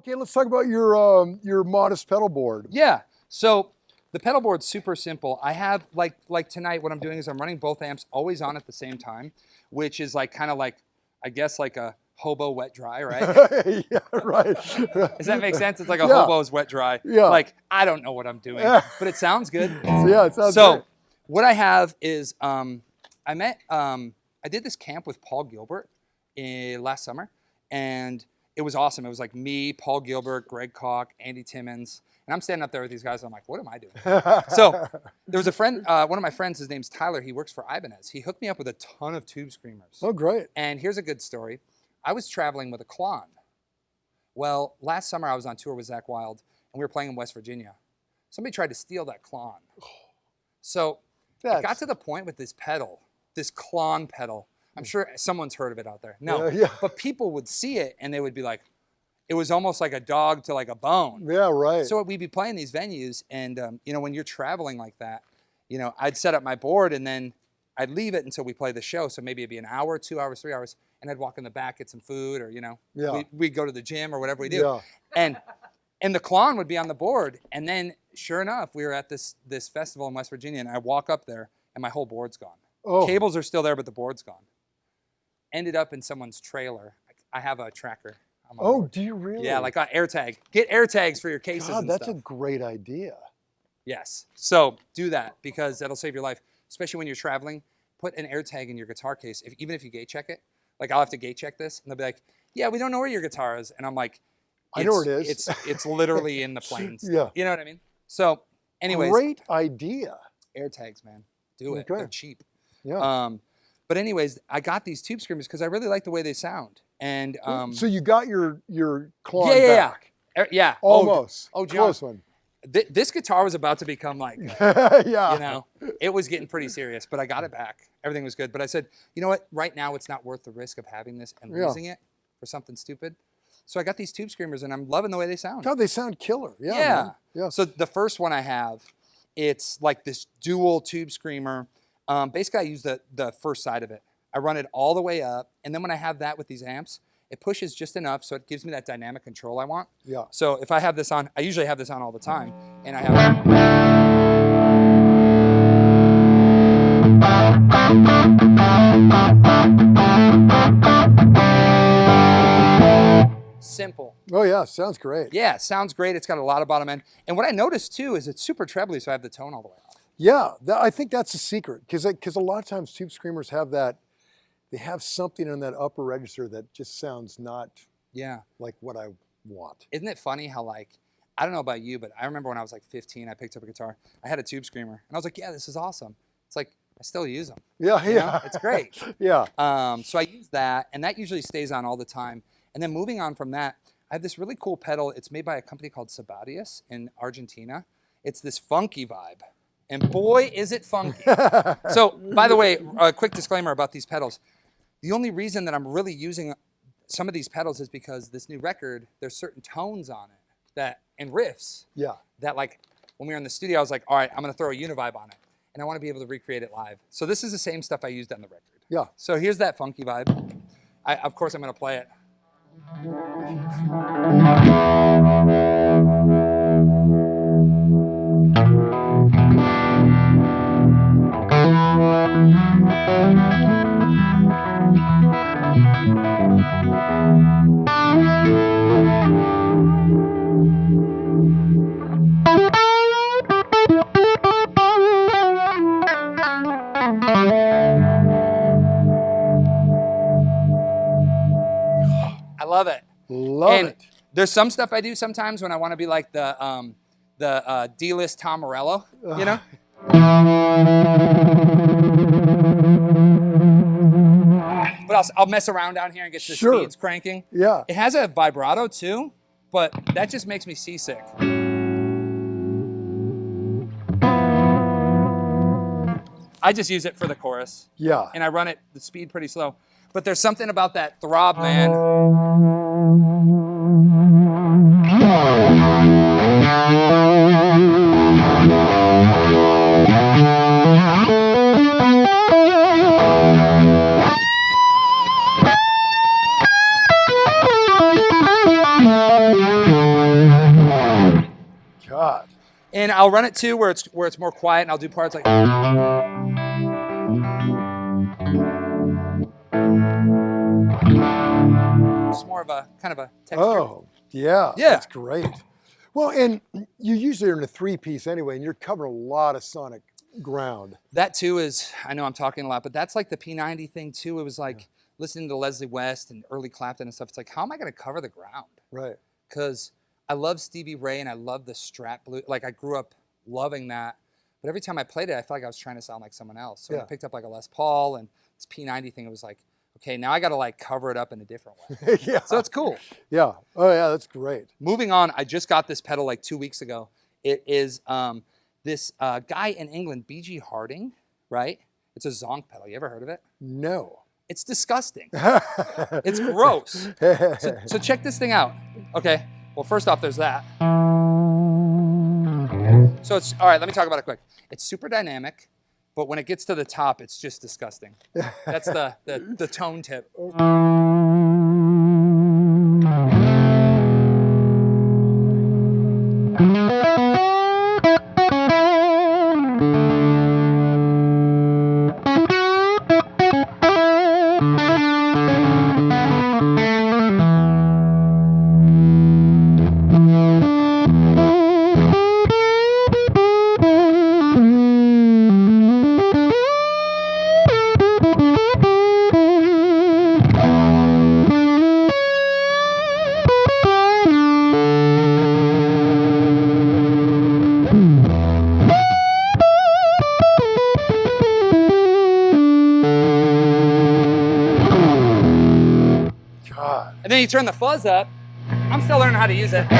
Okay, let's talk about your modest pedal board. Yeah. So the pedal board's super simple. I have like tonight, what I'm doing is I'm running both amps always on at the same time, which is like kind of like, I guess like a hobo wet dry, right? Yeah, right. Does that make sense? It's like a Yeah. hobo's wet dry. Yeah. Like, I don't know what I'm doing, but it sounds good. So, yeah, it sounds So great. what I have is I did this camp with Paul Gilbert last summer, and it was awesome. It was like me, Paul Gilbert, Greg Koch, Andy Timmons, and I'm standing up there with these guys. And I'm like, what am I doing? So there was a friend, one of my friends, his name's Tyler. He works for Ibanez. He hooked me up with a ton of tube screamers. Oh, great. And here's a good story. I was traveling with a Klon. Well, last summer I was on tour with Zach Wild, and we were playing in West Virginia. Somebody tried to steal that Klon. So it got to the point with this pedal, this Klon pedal. I'm sure someone's heard of it out there. No, but people would see it and they would be like, it was almost like a dog to like a bone. Yeah, right. So we'd be playing these venues, and you know, when you're traveling like that, you know, I'd set up my board and then I'd leave it until we play the show. So maybe it'd be an hour, 2 hours, 3 hours, and I'd walk in the back, get some food, or you know, we'd go to the gym or whatever we do. Yeah. And the Klon would be on the board, and then sure enough, we were at this festival in West Virginia, and I walk up there, and my whole board's gone. Oh. Cables are still there, but the board's gone. Ended up in someone's trailer. I have a tracker. Oh, do you really? Yeah, like AirTag. Get AirTags for your cases. God, and that's stuff. a great idea. Yes. So do that because that'll save your life, especially when you're traveling. Put an AirTag in your guitar case, even if you gate check it. Like I'll have to gate check this, and they'll be like, "Yeah, we don't know where your guitar is," and I'm like, "I know where it is. It's literally in the planes." Yeah. You know what I mean? So, anyways, great idea. AirTags, man, do it. Okay. They're cheap. Yeah. But anyways, I got these tube screamers because I really like the way they sound. And so you got your Klon back. Yeah. Almost. Oh, John. Close one. This guitar was about to become like, yeah. You know, it was getting pretty serious, but I got it back. Everything was good. But I said, you know what? Right now, it's not worth the risk of having this and losing it for something stupid. So I got these tube screamers, and I'm loving the way they sound. God, they sound killer. Yeah. Yeah. Man. Yeah. So the first one I have, it's like this dual tube screamer. Basically, I use the first side of it. I run it all the way up, and then when I have that with these amps, it pushes just enough so it gives me that dynamic control I want. Yeah. So if I have this on, I usually have this on all the time, and I have simple. Oh yeah, sounds great. Yeah, sounds great. It's got a lot of bottom end, and what I noticed too is it's super trebly, so I have the tone all the way off. Yeah, I think that's the secret because a lot of times tube screamers have that. They have something in that upper register that just sounds not like what I want. Isn't it funny how like, I don't know about you, but I remember when I was like 15, I picked up a guitar. I had a tube screamer, and I was like, yeah, this is awesome. It's like, I still use them. Yeah, you know? It's great. Yeah. So I use that, and that usually stays on all the time. And then moving on from that, I have this really cool pedal. It's made by a company called Sabadius in Argentina. It's this funky vibe. And boy, is it funky. So, by the way, a quick disclaimer about these pedals. The only reason that I'm really using some of these pedals is because this new record, there's certain tones on it and riffs that like when we were in the studio, I was like, all right, I'm going to throw a Univibe on it. And I want to be able to recreate it live. So this is the same stuff I used on the record. Yeah. So here's that funky vibe. Of course, I'm going to play it. I love it. Love it. There's some stuff I do sometimes when I want to be like the D-list Tom Morello, you know? But I'll mess around down here and get the speeds cranking. Yeah. It has a vibrato too, but that just makes me seasick. I just use it for the chorus. Yeah. And I run it the speed pretty slow. But there's something about that throb, man. God. And I'll run it too where it's more quiet, and I'll do parts like. It's more of a kind of a texture. Oh, yeah, Yeah. that's great. Well, and you usually are in a 3-piece anyway, and you're covering a lot of sonic ground. That too is, I know I'm talking a lot, but that's like the P90 thing too. It was like listening to Leslie West and early Clapton and stuff. It's like, how am I going to cover the ground? Right. Because I love Stevie Ray and I love the Strat blues. Like I grew up loving that. But every time I played it, I felt like I was trying to sound like someone else. So when I picked up like a Les Paul and this P90 thing, it was like, okay, now I got to like cover it up in a different way. Yeah. So it's cool. Yeah. Oh, yeah, that's great. Moving on, I just got this pedal like 2 weeks ago. It is this guy in England, B.G. Harding, right? It's a zonk pedal. You ever heard of it? No. It's disgusting. It's gross. So check this thing out. Okay, well, first off, there's that. So it's, all right, let me talk about it quick. It's super dynamic, but when it gets to the top, it's just disgusting. That's the tone tip. And then you turn the fuzz up. I'm still learning how to use it. It's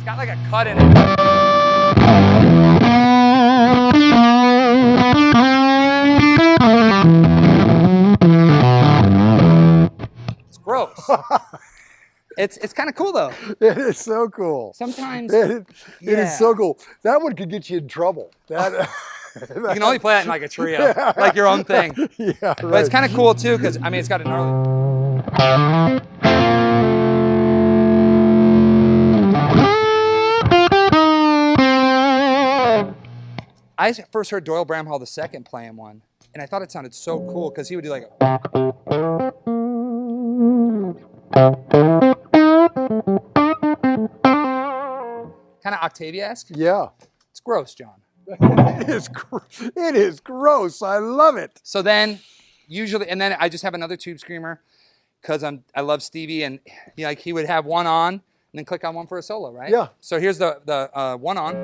got like a cut in it. It's gross. It's kind of cool though. It is so cool. Sometimes it is so cool. That one could get you in trouble. That you can only play that in like a trio, like your own thing. Yeah, right. But it's kind of cool too, because I mean, it's got a gnarly. I first heard Doyle Bramhall II playing one, and I thought it sounded so cool because he would do like a. Kind of Octavia-esque. Yeah. It's gross, John. It is gross. I love it. So then, usually, and then I just have another tube screamer because I love Stevie, and he would have one on and then click on one for a solo, right? Yeah. So here's the one on.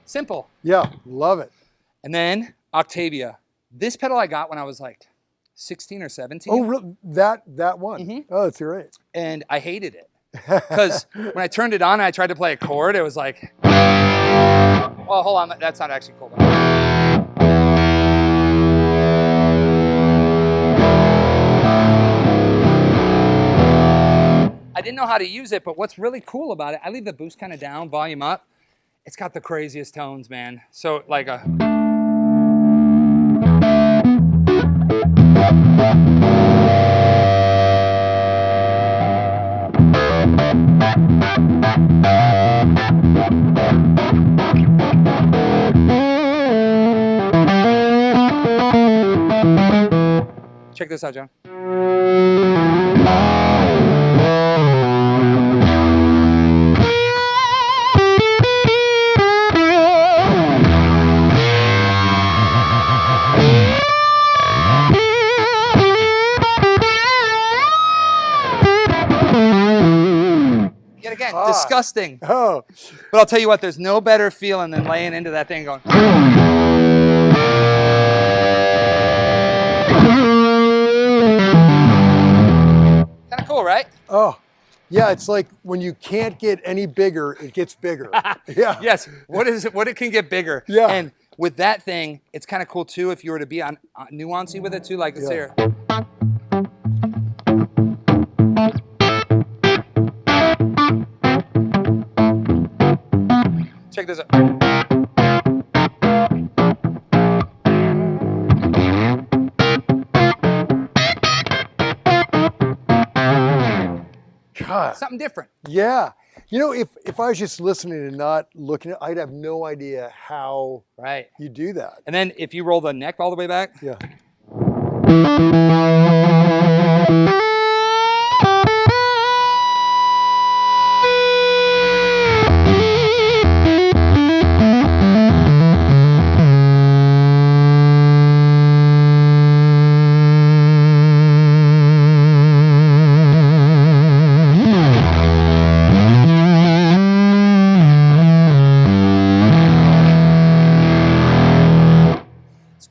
Simple. Yeah, love it. And then Octavia. This pedal I got when I was like 16 or 17. Oh, really? That one? Mm-hmm. Oh, that's great. And I hated it. Because when I turned it on and I tried to play a chord, it was like, oh, hold on, that's not actually cool. I didn't know how to use it, but what's really cool about it, I leave the boost kind of down, volume up. It's got the craziest tones, man. So like a... Check this out, John. Yet again, disgusting. Oh. But I'll tell you what, there's no better feeling than laying into that thing going. Kind of cool, right? Oh. Yeah, it's like when you can't get any bigger, it gets bigger. Yeah. Yes. What it can get bigger. Yeah. And with that thing, it's kind of cool too if you were to be on nuancy with it too, like let's say you're. check this out. God. Something different. Yeah. You know, if I was just listening and not looking, I'd have no idea how you do that. And then if you roll the neck all the way back. Yeah.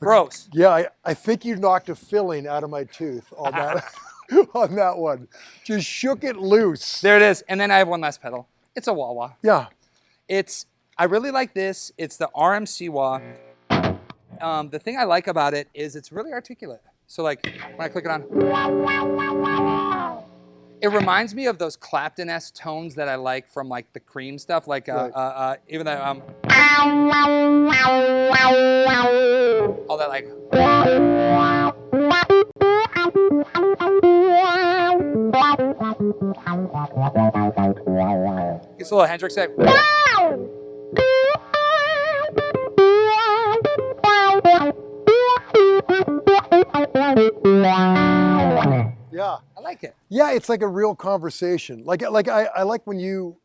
Gross. Yeah, I think you knocked a filling out of my tooth on that on that one. Just shook it loose. There it is. And then I have one last pedal. It's a wah-wah. Yeah. I really like this. It's the RMC wah. The thing I like about it is it's really articulate. So like when I click it on, it reminds me of those Clapton-esque tones that I like from like the Cream stuff. Like even that all that like. It's a little Hendrix there. Yeah. I like it. Yeah, it's like a real conversation. Like I like when you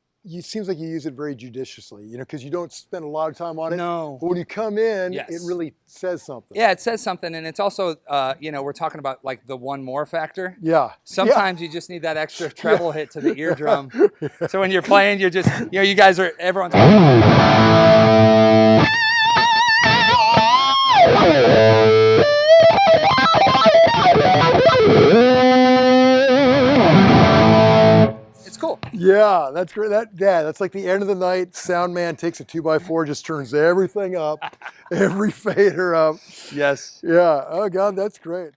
seems like you use it very judiciously, you know, because you don't spend a lot of time on it. No. But when you come in, Yes. it really says something. Yeah, it says something, and it's also, you know, we're talking about like the one more factor. Yeah. Sometimes you just need that extra treble hit to the eardrum. So when you're playing, you're just, you know, you guys are, everyone's. It's cool. Yeah, that's great. That's like the end of the night. Sound man takes a 2x4, just turns everything up, every fader up. Yes. Yeah. Oh God, that's great.